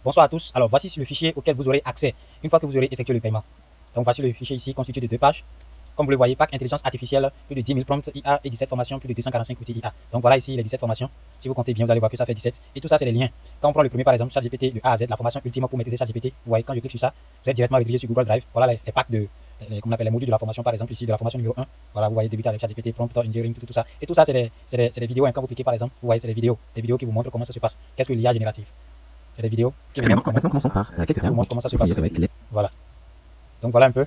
Bonsoir à tous. Alors, voici le fichier auquel vous aurez accès une fois que vous aurez effectué le paiement. Donc, voici le fichier ici constitué de 2 pages. Comme vous le voyez, PAC intelligence artificielle, plus de 10 000 prompts IA et 17 formations, plus de 245 outils IA. Donc, voilà ici les 17 formations. Si vous comptez bien, vous allez voir que ça fait 17. Et tout ça, c'est les liens. Quand on prend le premier, par exemple, ChatGPT de A à Z, la formation ultime pour maîtriser ChatGPT, vous voyez, quand je clique sur ça, vous êtes directement redirigé sur Google Drive. Voilà les packs de, comme on appelle les modules de la formation, par exemple, ici, de la formation numéro 1. Voilà, vous voyez, débuter avec ChatGPT, prompt engineering, tout ça. Et tout ça, c'est des vidéos. Hein, quand vous cliquez, par exemple, vous voyez, c'est des vidéos qui vous montrent comment ça se passe. Qu'est-ce que l'IA générative? C'est des vidéos qui vous montrent comment ça se passe. Voilà. Donc, voilà un peu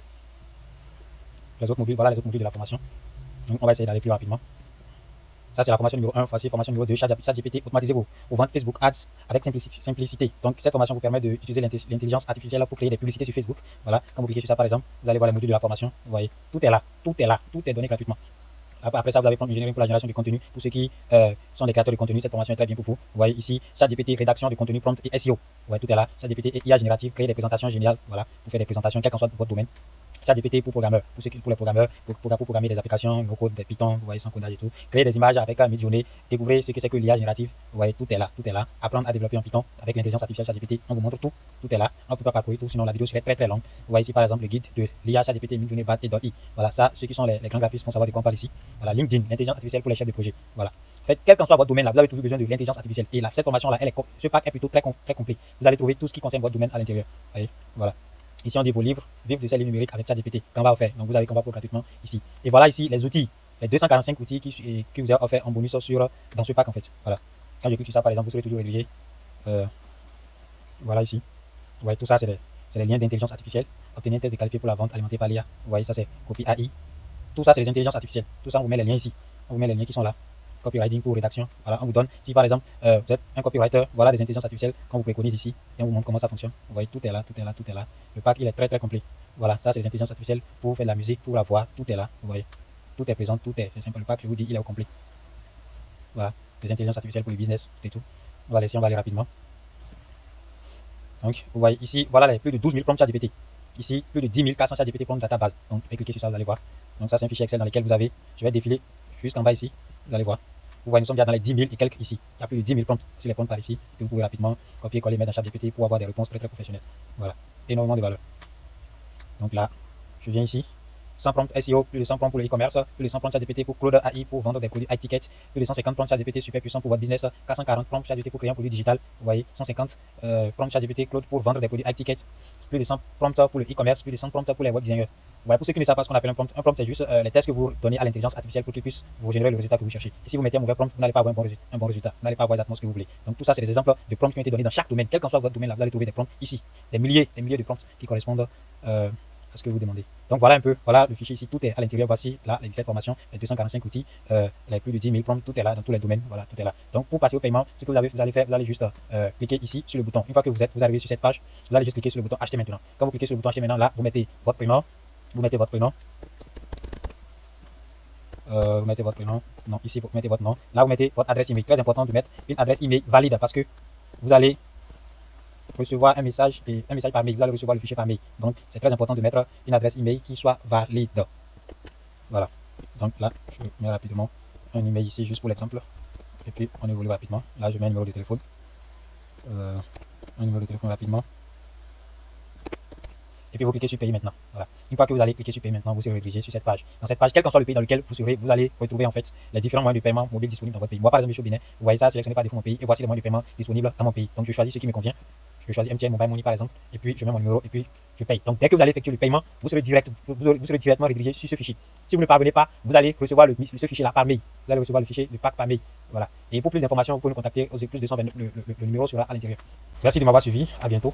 les autres modules. Voilà les autres modules de la formation. Donc, on va essayer d'aller plus rapidement. Ça, c'est la formation numéro 1. Voici la formation numéro 2. ChatGPT, automatiser vos ventes Facebook Ads avec simplicité. Donc, cette formation vous permet d'utiliser l'intelligence artificielle pour créer des publicités sur Facebook. Voilà. Quand vous cliquez sur ça, par exemple, vous allez voir les modules de la formation. Vous voyez, tout est là. Tout est là. Tout est donné gratuitement. Après ça, vous avez prompt engineering pour la génération de contenu. Pour ceux qui sont des créateurs de contenu, cette formation est très bien pour vous. Vous voyez ici, ChatGPT, rédaction de contenu, prompt et SEO. Vous voyez, tout est là. ChatGPT et IA générative, créer des présentations géniales. Voilà, pour faire des présentations, quel qu'en soit votre domaine. ChatGPT pour programmeurs, pour les programmeurs, pour programmer des applications, no code, des Python, vous voyez, sans codage et tout. Créer des images avec un Midjourney, découvrir ce que c'est que l'IA générative. Vous voyez, tout est là, tout est là. Apprendre à développer en Python avec l'intelligence artificielle ChatGPT. On vous montre tout, tout est là. On ne peut pas parcourir tout, sinon la vidéo serait très très longue. Vous voyez ici par exemple le guide de l'IA ChatGPT, Midjourney, BAT et .i. Voilà, ça, ceux qui sont les grands graphistes vont savoir de quoi on parle ici. Voilà, LinkedIn, l'intelligence artificielle pour les chefs de projet. Voilà. En fait, quel qu'en soit votre domaine, là, vous avez toujours besoin de l'intelligence artificielle. Et là, cette formation-là, ce pack est plutôt très complet. Vous allez trouver tout ce qui concerne votre domaine à l'intérieur. Vous voyez, voilà. Ici, on dit vos livres, vivre de ces livres numériques avec ChatGPT. Canva offert. Donc, vous avez Canva pour gratuitement ici. Et voilà ici les outils, les 245 outils qui vous ont offert en bonus dans ce pack en fait. Voilà. Quand je clique sur ça, par exemple, vous serez toujours rédigé. Voilà ici. Vous voyez, tout ça, c'est les liens d'intelligence artificielle. Obtenir un test de qualifié pour la vente alimentée par l'IA. Vous voyez, ça, c'est copie AI. Tout ça, c'est les intelligences artificielles. Tout ça, on vous met les liens ici. On vous met les liens qui sont là. Copywriting pour rédaction. Voilà, on vous donne, si par exemple, vous êtes un copywriter, voilà des intelligences artificielles qu'on vous préconise ici et on vous montre comment ça fonctionne. Vous voyez, tout est là, tout est là, tout est là. Le pack, il est très très complet. Voilà, ça c'est les intelligences artificielles pour faire de la musique, pour la voix, tout est là. Vous voyez, tout est présent, c'est simple. Le pack, je vous dis, il est au complet. Voilà, les intelligences artificielles pour le business, tout et tout. Voilà, ici on va aller rapidement. Donc, vous voyez ici, voilà les plus de 12 000 prompts ChatGPT. Ici, plus de 10 400 ChatGPT prompts database. Donc, cliquez sur ça, vous allez voir. Donc, ça c'est un fichier Excel dans lequel vous avez, je vais défiler jusqu'en bas ici, vous allez voir. Vous voyez, nous sommes déjà dans les 10 000 et quelques ici. Il y a plus de 10 000 prompts. Si les prompts par ici, que vous pouvez rapidement copier, coller, mettre dans ChatGPT pour avoir des réponses très très professionnelles. Voilà, énormément de valeur. Donc là, je viens ici. 100 prompts SEO, plus de 100 prompts pour le e-commerce, plus de 100 prompts ChatGPT pour Claude AI pour vendre des produits high ticket, plus de 150 prompts ChatGPT super puissants pour votre business, 440 prompts ChatGPT pour créer un produit digital, vous voyez, 150 prompts ChatGPT Claude pour vendre des produits high ticket, plus de 100 prompts pour le e-commerce, plus de 100 prompts pour les web designers. Voilà, pour ceux qui ne savent pas ce qu'on appelle un prompt c'est juste les tests que vous donnez à l'intelligence artificielle pour qu'il puisse vous générer le résultat que vous cherchez. Et si vous mettez un mauvais prompt, vous n'allez pas avoir un bon résultat, vous n'allez pas avoir exactement ce que vous voulez. Donc tout ça, c'est des exemples de prompts qui ont été donnés dans chaque domaine, quel qu'en soit votre domaine, là, vous allez trouver des prompts ici, des milliers de prompts qui correspondent à ce que vous demandez. Donc voilà un peu, voilà le fichier ici, tout est à l'intérieur. Voici là les 17 formations, les 245 outils, les plus de 10 000 prompts, tout est là dans tous les domaines. Voilà, tout est là. Donc pour passer au paiement, ce que vous allez faire, vous allez juste cliquer ici sur le bouton. Une fois que vous arrivez sur cette page, vous allez juste cliquer sur le bouton acheter maintenant. Quand vous cliquez sur le bouton acheter maintenant, là vous mettez votre prénom, vous mettez votre prénom, non, ici vous mettez votre nom, là vous mettez votre adresse email. Très important de mettre une adresse email valide parce que vous allez recevoir un message par mail, vous allez recevoir le fichier par mail. Donc c'est très important de mettre une adresse email qui soit valide. Voilà. Donc là, je mets rapidement un email ici juste pour l'exemple. Et puis on évolue rapidement. Là, je mets un numéro de téléphone. Rapidement. Et puis vous cliquez sur payer maintenant. Voilà. Une fois que vous allez cliquer sur payer maintenant, vous serez redirigé sur cette page. Dans cette page, quel qu'en soit le pays dans lequel vous serez, vous allez retrouver en fait les différents moyens de paiement mobiles disponibles dans votre pays. Moi par exemple, je suis au Bénin. Vous voyez ça sélectionné par défaut mon pays et voici les moyens de paiement disponibles dans mon pays. Donc je choisis ce qui me convient. Je choisis MTN Mobile Money par exemple, et puis je mets mon numéro et puis je paye. Donc dès que vous allez effectuer le paiement, vous serez directement redirigé sur ce fichier. Si vous ne parvenez pas, vous allez recevoir ce fichier là par mail. Vous allez recevoir le fichier, le pack par mail. Voilà. Et pour plus d'informations, vous pouvez nous contacter au plus 229, le numéro sera à l'intérieur. Merci de m'avoir suivi. À bientôt.